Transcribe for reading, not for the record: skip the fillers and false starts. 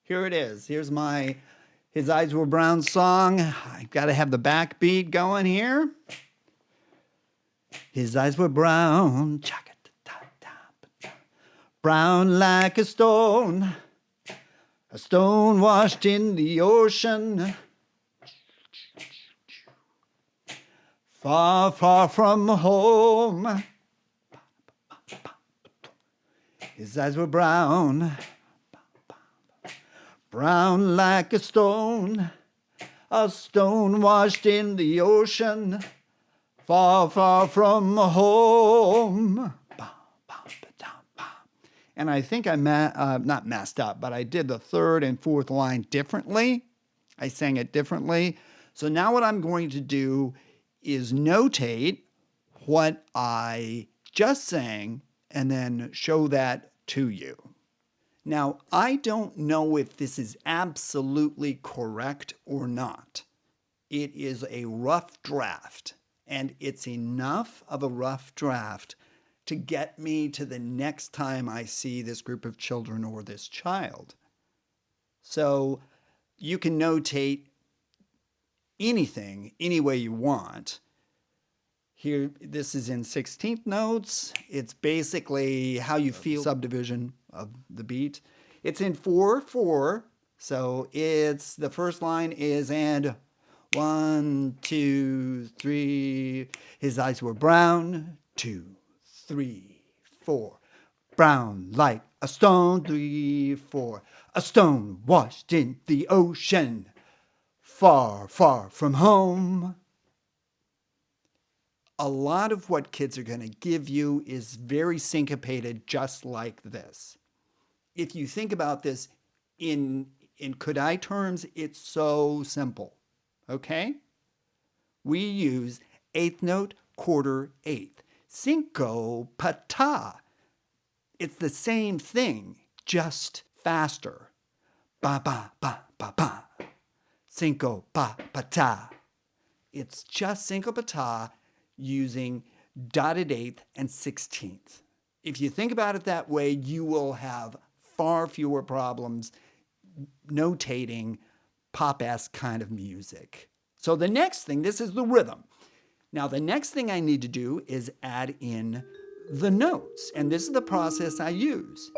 Here it is. Here's my His Eyes Were Brown song. I've got to have the backbeat going here. His eyes were brown, brown like a stone washed in the ocean, far, far from home. His eyes were brown, brown like a stone washed in the ocean, far, far from home. And I think I not messed up, but I did the third and fourth line differently. I sang it differently. So now what I'm going to do is notate what I just sang and then show that to you. Now, I don't know if this is absolutely correct or not. It is a rough draft, and it's enough of a rough draft to get me to the next time I see this group of children or this child. So you can notate anything any way you want. Here, this is in 16th notes. It's basically how you feel, subdivision of the beat. It's in 4/4. So it's, the first line is, and 1, 2, 3. His eyes were brown. 2, 3, 4. Brown like a stone. 3, 4. A stone washed in the ocean, far, far from home. A lot of what kids are going to give you is very syncopated, just like this. If you think about this in Kodai terms, it's so simple, okay? We use eighth note, quarter, eighth. Cinco, pata. It's the same thing, just faster. Ba, ba, ba, ba, ba. Cinco, pa, pata. It's just cinco, pata, using dotted eighth and 16th. If you think about it that way, you will have far fewer problems notating pop-esque kind of music. So the next thing, this is the rhythm. Now the next thing I need to do is add in the notes, and this is the process I use.